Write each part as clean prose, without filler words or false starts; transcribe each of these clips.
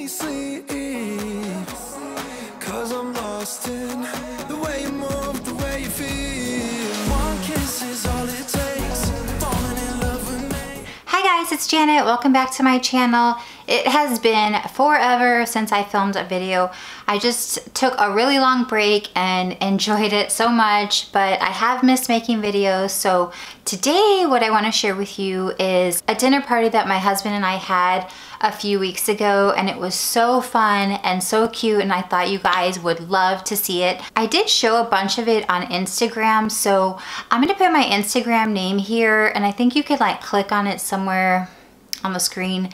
me sleep, 'cause I'm lost in the way you move, the way you feel. One kiss is all it takes, falling in love with me. Hi guys, it's Janet. Welcome back to my channel. It has been forever since I filmed a video. I just took a really long break and enjoyed it so much, but I have missed making videos. So today what I want to share with you is a dinner party that my husband and I had a few weeks ago, and it was so fun and so cute, and I thought you guys would love to see it. I did show a bunch of it on Instagram, so I'm gonna put my Instagram name here, and I think you could like click on it somewhere on the screen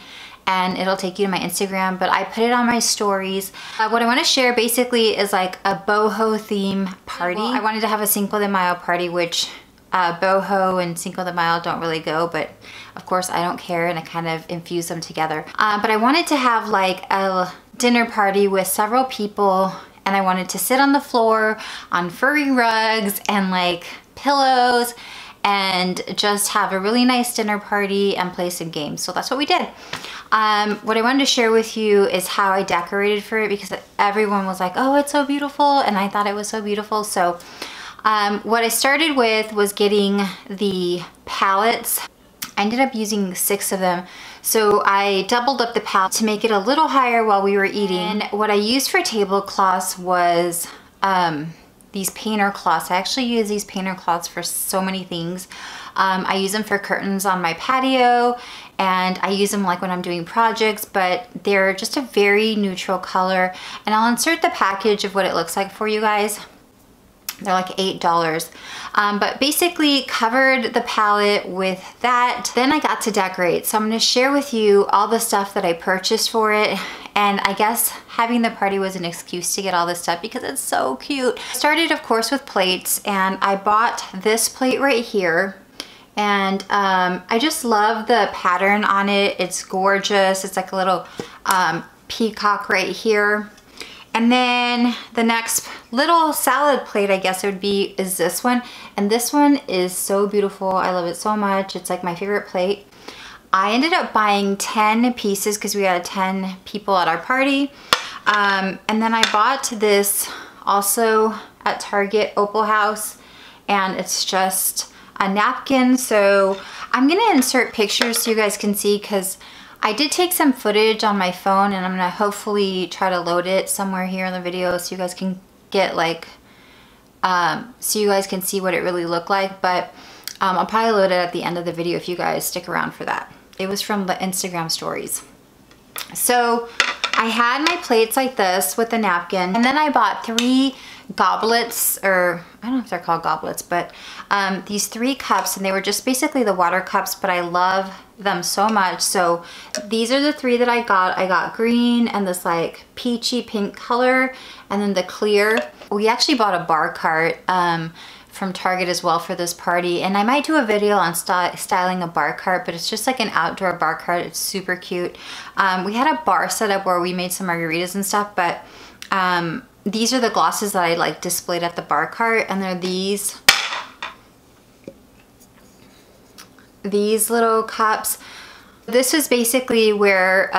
and it'll take you to my Instagram, but I put it on my stories. What I want to share basically is like a boho theme party. Well, I wanted to have a Cinco de Mayo party, which boho and Cinco de Mayo don't really go, but of course I don't care, and I kind of infuse them together. But I wanted to have like a dinner party with several people, and I wanted to sit on the floor on furry rugs and like pillows and just have a really nice dinner party and play some games. So that's what we did. What I wanted to share with you is how I decorated for it, because everyone was like, oh, it's so beautiful, and I thought it was so beautiful. So what I started with was getting the palettes. I ended up using 6 of them. So I doubled up the palette to make it a little higher while we were eating. And what I used for tablecloths was these painter cloths. I actually use these painter cloths for so many things. I use them for curtains on my patio, and I use them like when I'm doing projects, but they're just a very neutral color. And I'll insert the package of what it looks like for you guys. They're like $8. But basically covered the palette with that. Then I got to decorate. So I'm gonna share with you all the stuff that I purchased for it. And I guess having the party was an excuse to get all this stuff because it's so cute. I started, of course, with plates, and I bought this plate right here. And I just love the pattern on it. It's gorgeous. It's like a little peacock right here. And then the next little salad plate, I guess it would be, is this one. And this one is so beautiful. I love it so much. It's like my favorite plate. I ended up buying 10 pieces because we had 10 people at our party. And then I bought this also at Target, Opal House, and it's just a napkin. So I'm gonna insert pictures so you guys can see, because I did take some footage on my phone, and I'm gonna hopefully try to load it somewhere here in the video so you guys can get like, so you guys can see what it really looked like. But I'll probably load it at the end of the video if you guys stick around for that. It was from the Instagram stories. So I had my plates like this with the napkin, and then I bought 3 goblets, or I don't know if they're called goblets, but these 3 cups, and they were just basically the water cups, but I love them so much. So these are the 3 that I got. I got green and this like peachy pink color, and then the clear. We actually bought a bar cart from Target as well for this party, and I might do a video on styling a bar cart, but it's just like an outdoor bar cart. It's super cute. We had a bar set up where we made some margaritas and stuff, but these are the glasses that I like displayed at the bar cart, and they're these little cups. This was basically where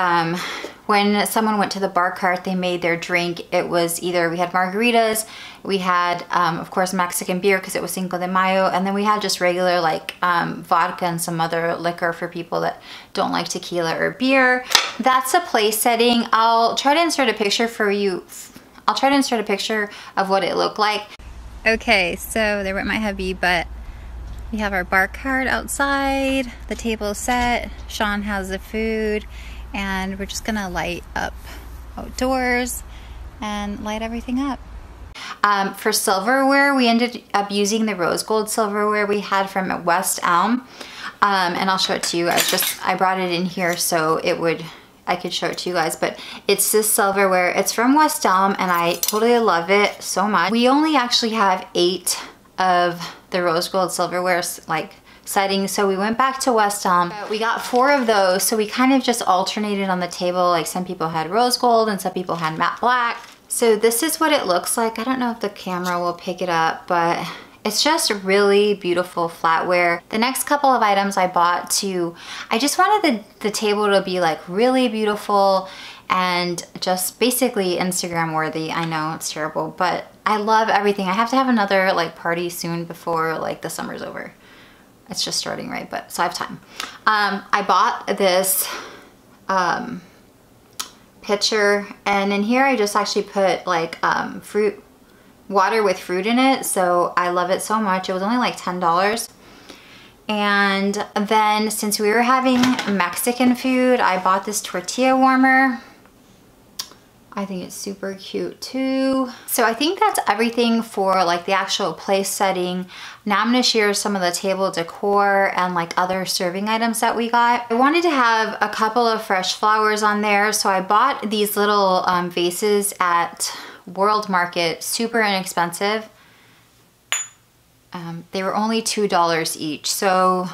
when someone went to the bar cart, they made their drink. It was either, we had margaritas, we had of course Mexican beer because it was Cinco de Mayo, and then we had just regular like vodka and some other liquor for people that don't like tequila or beer. That's a place setting. I'll try to insert a picture for you. I'll try to insert a picture of what it looked like. Okay, so there went my hubby, but we have our bar cart outside, the table's set, Sean has the food, and we're just gonna light up outdoors and light everything up. For silverware, we ended up using the rose gold silverware we had from West Elm, and I'll show it to you. I brought it in here so I could show it to you guys, but it's this silverware. It's from West Elm, and I totally love it so much. We only actually have 8 of the rose gold silverware like settings, so we went back to West Elm. We got 4 of those, so we kind of just alternated on the table. Like some people had rose gold and some people had matte black. So this is what it looks like. I don't know if the camera will pick it up, but it's just really beautiful flatware. The next couple of items I bought I just wanted the table to be like really beautiful and just basically Instagram worthy. I know it's terrible, but I love everything. I have to have another like party soon before like the summer's over. It's just starting, right? But so I have time. I bought this pitcher, and in here I just actually put like fruit, water with fruit in it. So I love it so much. It was only like $10. And then since we were having Mexican food, I bought this tortilla warmer. I think it's super cute too. So I think that's everything for like the actual place setting. Now I'm gonna share some of the table decor and like other serving items that we got. I wanted to have a couple of fresh flowers on there, so I bought these little vases at World Market, super inexpensive. They were only $2 each. So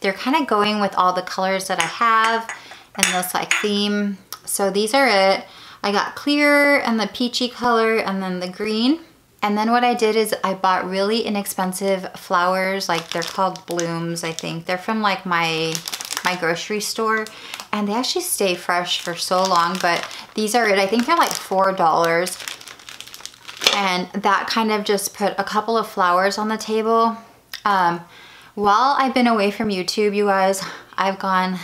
they're kind of going with all the colors that I have and this like theme. So these are it. I got clear and the peachy color and then the green. And then what I did is I bought really inexpensive flowers, like they're called blooms, I think. They're from like my grocery store, and they actually stay fresh for so long, but these are it. I think they're like $4. And that kind of just put a couple of flowers on the table. While I've been away from YouTube, you guys, I've gone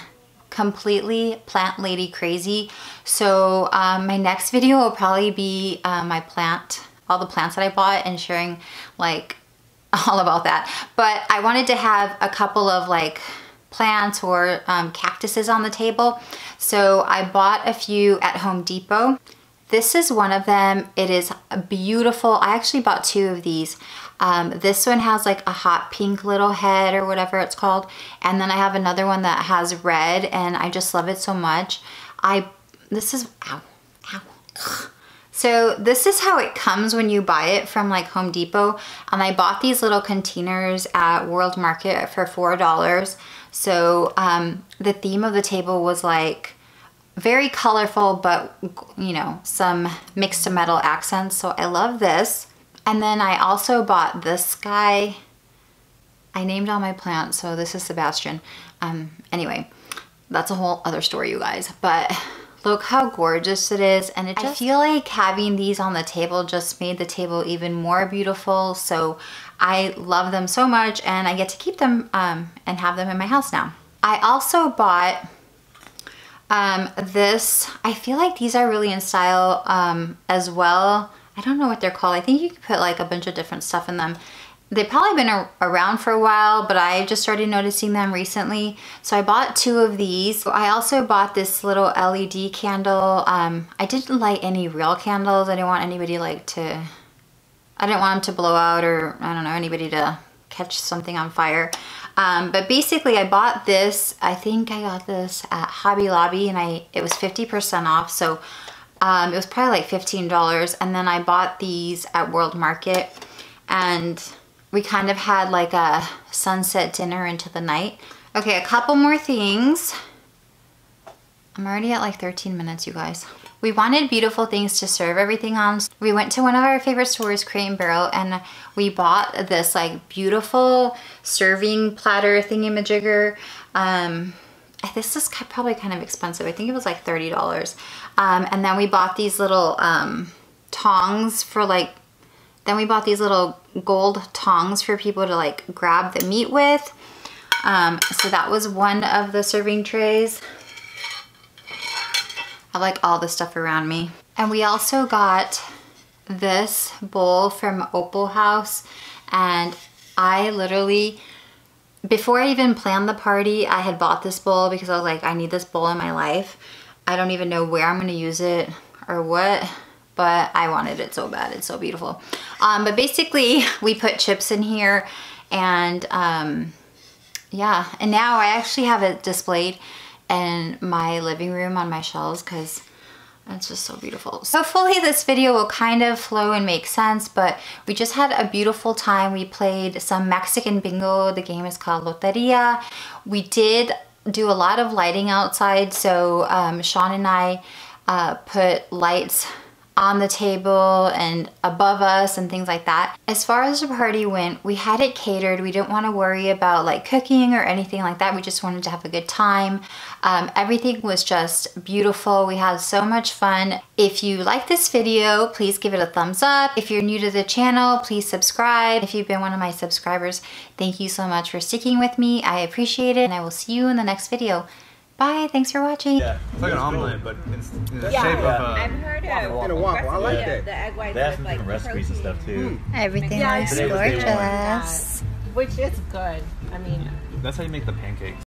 completely plant lady crazy. So my next video will probably be all the plants that I bought, and sharing like all about that. But I wanted to have a couple of like plants or cactuses on the table. So I bought a few at Home Depot. This is one of them. It is beautiful. I actually bought two of these. This one has like a hot pink little head or whatever it's called. And then I have another one that has red, and I just love it so much. So this is how it comes when you buy it from like Home Depot. And I bought these little containers at World Market for $4. So the theme of the table was like very colorful, but you know, some mixed metal accents. So I love this. And then I also bought this guy. I named all my plants, so this is Sebastian. Anyway, that's a whole other story, you guys. But look how gorgeous it is. And I feel like having these on the table just made the table even more beautiful. So I love them so much, and I get to keep them and have them in my house now. I also bought this. I feel like these are really in style as well. I don't know what they're called. I think you can put like a bunch of different stuff in them. They've probably been around for a while, but I just started noticing them recently. So I bought two of these. I also bought this little LED candle. I didn't light any real candles. I didn't want anybody I didn't want them to blow out, or I don't know, anybody to catch something on fire. But basically I bought this. I think I got this at Hobby Lobby, and it was 50% off. So it was probably like $15. And then I bought these at World Market, and we kind of had like a sunset dinner into the night. Okay, a couple more things. I'm already at like 13 minutes, you guys. We wanted beautiful things to serve everything on. We went to one of our favorite stores, Crate & Barrel, and we bought this like beautiful serving platter thingamajigger. This is probably kind of expensive. I think it was like $30. And then we bought these little tongs for like, then we bought these little gold tongs for people to like grab the meat with. So that was one of the serving trays. I like all the stuff around me. And we also got this bowl from Opal House, and I literally, before I even planned the party, I had bought this bowl because I was like, I need this bowl in my life. I don't even know where I'm gonna use it or what, but I wanted it so bad. It's so beautiful. But basically we put chips in here, and yeah, and now I actually have it displayed in my living room on my shelves because it's just so beautiful. So hopefully this video will kind of flow and make sense, but we just had a beautiful time. We played some Mexican bingo. The game is called Loteria. We did do a lot of lighting outside, so Sean and I put lights on the table and above us and things like that. As far as the party went, we had it catered. We didn't want to worry about like cooking or anything like that. We just wanted to have a good time. Everything was just beautiful. We had so much fun. If you like this video, please give it a thumbs up. If you're new to the channel, please subscribe. If you've been one of my subscribers, thank you so much for sticking with me. I appreciate it, and I will see you in the next video. Bye, thanks for watching. Yeah, it's like an omelette, but in the shape of a... I've heard of a waffle. I like that. The egg whites They have some with, different recipes and stuff too. Everything looks Today was day one. gorgeous. which is good. I mean, That's how you make the pancakes.